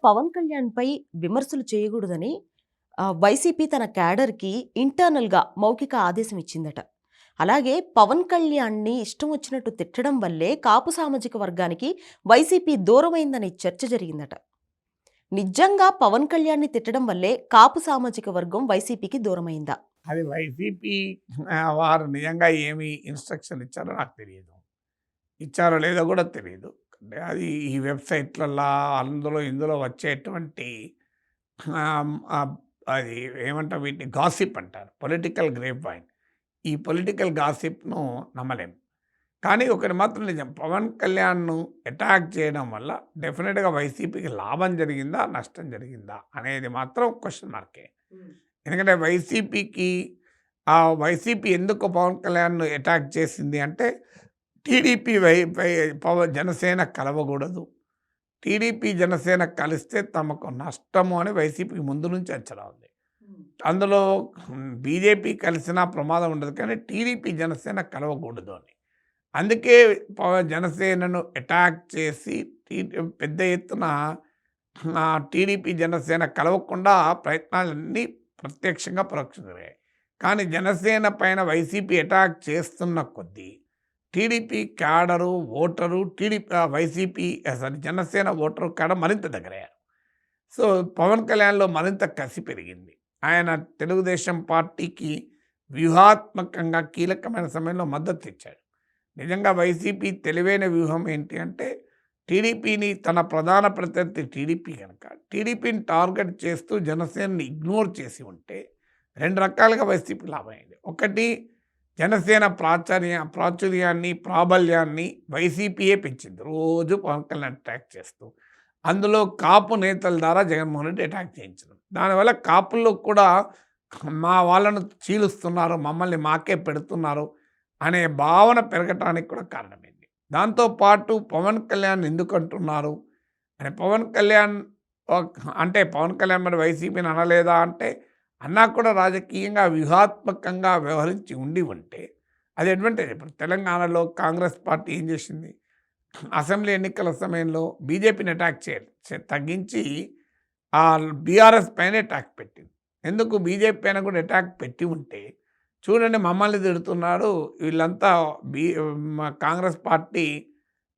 పవన్ కళ్యాణ్‌పై విమర్శలు చేయగూడదని వైసీపీ తన క్యాడర్‌కి ఇంటర్నల్‌గా మౌఖిక ఆదేశం ఇచ్చిందట. అలాగే పవన్ కళ్యాణ్‌ని ఇష్టం వచ్చినట్టు తిట్టడం వల్లే కాపు సామాజిక వర్గానికి వైసీపీ దూరమైందనే చర్చ జరిగిందట. నిజంగా పవన్ కళ్యాణ్‌ని తిట్టడం వల్లే కాపు సామాజిక వర్గం వైసీపీకి దూరమైందా? అది వైసీపీ వారు నిజంగా ఏమి ఇన్స్ట్రక్షన్ ఇచ్చారో నాకు తెలియదు. ఇచ్చారో లేదో కూడా తెలియదు. అంటే అది ఈ వెబ్‌సైట్‌లల్లా అందులో ఇందులో వచ్చేటువంటి అది ఏమంటారు వీటిని గాసిప్ అంటారు. Political grape wine. ఈ పొలిటికల్ గాసిప్‌ను నమ్మలేం. కానీ ఒకటి మాత్రం నిజం. పవన్ కళ్యాణ్‌ను అటాక్ చేయడం వల్ల డెఫినిట్‌గా వైసీపీకి లాభం జరిగిందా? నష్టం జరిగిందా? అనేది మాత్రం క్వెషన్ మార్కే. ఎందుకంటే వైసీపీ ఎందుకు పవన్ కళ్యాణ్‌ను అటాక్ చేసింది అంటే టీడీపీ జనసేన కలవకూడదు. టీడీపీ జనసేన కలిస్తే తమకు నష్టము అని వైసీపీకి ముందు నుంచి అంచనా ఉంది. అందులో బీజేపీ కలిసినా ప్రమాదం ఉండదు, కానీ టీడీపీ జనసేన కలవకూడదు అని. అందుకే జనసేనను అటాక్ చేసి పెద్ద ఎత్తున టీడీపీ జనసేన కలవకుండా ప్రయత్నాలన్నీ ప్రత్యక్షంగా పరోక్షంగా జరిగాయి. కానీ జనసేన పైన వైసీపీ అటాక్ చేస్తున్న కొద్దీ TDP cadre voter Janasena voter cadre మరింత దగ్గరయ్యారు. సో పవన్ కళ్యాణ్లో మరింత కసి పెరిగింది. ఆయన తెలుగుదేశం పార్టీకి వ్యూహాత్మకంగా కీలకమైన సమయంలో మద్దతు ఇచ్చాడు. నిజంగా వైసీపీ తెలివైన వ్యూహం ఏంటి అంటే టీడీపీని తన ప్రధాన ప్రత్యర్థి టీడీపీ కనుక టీడీపీని టార్గెట్ చేస్తూ జనసేనని ఇగ్నోర్ చేసి ఉంటే రెండు రకాలుగా వైసీపీ లాభమైంది. ఒకటి, జనసేన ప్రాచుర్యాన్ని ప్రాబల్యాన్ని వైసీపీయే పెంచింది. రోజు పవన్ కళ్యాణ్ అటాక్ చేస్తూ అందులో కాపు నేతల ద్వారా జగన్మోహన్ రెడ్డి అటాక్ చేయించడం. దానివల్ల కాపుల్లో కూడా మా వాళ్ళను చీలుస్తున్నారు, మమ్మల్ని మాకే పెడుతున్నారు అనే భావన పెరగటానికి కూడా కారణమైంది. దాంతోపాటు పవన్ కళ్యాణ్ ఎందుకు అంటున్నారు అని పవన్ కళ్యాణ్ మరి వైసీపీని అనలేదా అంటే అన్నా కూడా రాజకీయంగా వ్యూహాత్మకంగా వ్యవహరించి ఉంటే అది అడ్వాంటేజ్. ఇప్పుడు తెలంగాణలో కాంగ్రెస్ పార్టీ ఏం చేసింది, అసెంబ్లీ ఎన్నికల సమయంలో బీజేపీని అటాక్ తగ్గించి బీఆర్ఎస్ పైన అటాక్ పెట్టింది. ఎందుకు బీజేపీ పైన కూడా అటాక్ పెట్టి ఉంటే చూడండి మమ్మల్ని తిడుతున్నాడు వీళ్ళంతా కాంగ్రెస్ పార్టీ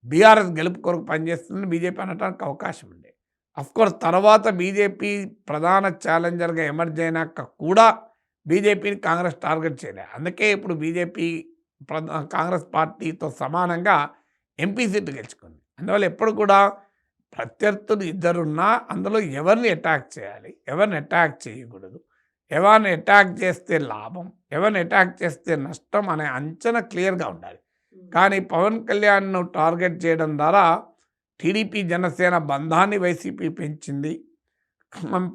బీఆర్ఎస్ గెలుపు కొరకు పనిచేస్తుందని బీజేపీ అనడానికి అవకాశం ఉంది. అఫ్కోర్స్ తర్వాత బీజేపీ ప్రధాన ఛాలెంజర్గా ఎమర్జ్ అయినాక కూడా బీజేపీని కాంగ్రెస్ టార్గెట్ చేయలేదు. అందుకే ఇప్పుడు బీజేపీ కాంగ్రెస్ పార్టీతో సమానంగా ఎంపీ సీట్లు గెలుచుకుంది. అందువల్ల ఎప్పుడు కూడా ప్రత్యర్థులు ఇద్దరున్నా అందులో ఎవరిని అటాక్ చేయాలి, ఎవరిని అటాక్ చేయకూడదు, ఎవరిని అటాక్ చేస్తే లాభం, ఎవరిని అటాక్ చేస్తే నష్టం అనే అంచనా క్లియర్గా ఉండాలి. కానీ పవన్ కళ్యాణ్ను టార్గెట్ చేయడం ద్వారా టీడీపీ జనసేన బంధాన్ని వైసీపీ పెంచింది.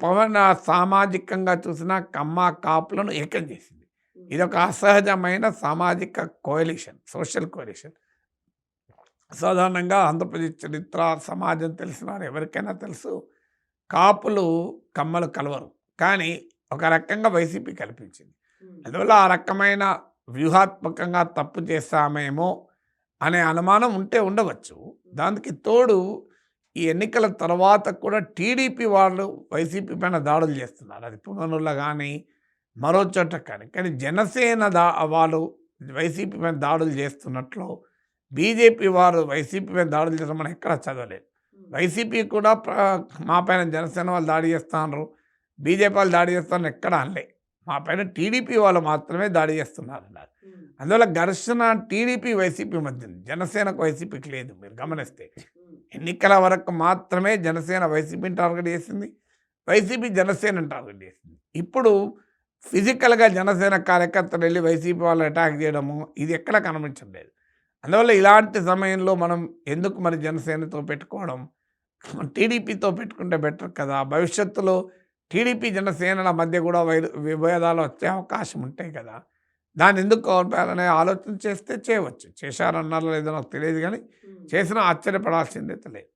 పవన్ సామాజికంగా చూసిన కమ్మ కాపులను ఏకం చేసింది. ఇదొక అసహజమైన సామాజిక కోయలిషన్, సోషల్ కోయలిషన్. సాధారణంగా ఆంధ్రప్రదేశ్ చరిత్ర సమాజం తెలిసిన వారు ఎవరికైనా తెలుసు, కాపులు కమ్మలు కలవరు, కానీ ఒక రకంగా వైసీపీ కల్పించింది. అందువల్ల ఆ రకమైన వ్యూహాత్మకంగా తప్పు చేస్తామేమో అనే అనుమానం ఉండవచ్చు. దానికి తోడు ఈ ఎన్నికల తర్వాత కూడా టీడీపీ వాళ్ళు వైసీపీ పైన దాడులు చేస్తున్నారు. అది పుంగనూరులో కానీ మరో చోట కానీ జనసేన వాళ్ళు వైసీపీ పైన దాడులు చేస్తున్నట్లు బీజేపీ వారు వైసీపీ పైన దాడులు చేస్తాం మనం ఎక్కడ చదవలేదు. వైసీపీ కూడా మా పైన జనసేన వాళ్ళు దాడి చేస్తున్నారు, బీజేపీ వాళ్ళు దాడి చేస్తారని ఎక్కడ అనలే. మా పైన టీడీపీ వాళ్ళు మాత్రమే దాడి చేస్తున్నారు అన్నారు. అందువల్ల ఘర్షణ టీడీపీ వైసీపీ మధ్య, జనసేనకు వైసీపీకి లేదు. మీరు గమనిస్తే ఎన్నికల వరకు మాత్రమే జనసేన వైసీపీని టార్గెట్ చేసింది, వైసీపీ జనసేనని టార్గెట్ చేసింది. ఇప్పుడు ఫిజికల్గా జనసేన కార్యకర్తలు వెళ్ళి వైసీపీ వాళ్ళు అటాక్ చేయడము ఇది ఎక్కడ కనిపించలేదు. అందువల్ల ఇలాంటి సమయంలో మనం ఎందుకు మరి జనసేనతో పెట్టుకోవడం, టీడీపీతో పెట్టుకుంటే బెటర్ కదా. భవిష్యత్తులో టీడీపీ జనసేనల మధ్య కూడా విభేదాలు వచ్చే అవకాశం ఉంటాయి కదా. దాన్ని ఎందుకు కోల్పోయాలనే ఆలోచన చేస్తే చేయవచ్చు. చేశారన్నారో లేదో నాకు తెలియదు, కానీ చేసినా ఆశ్చర్యపడాల్సిందే లేదు.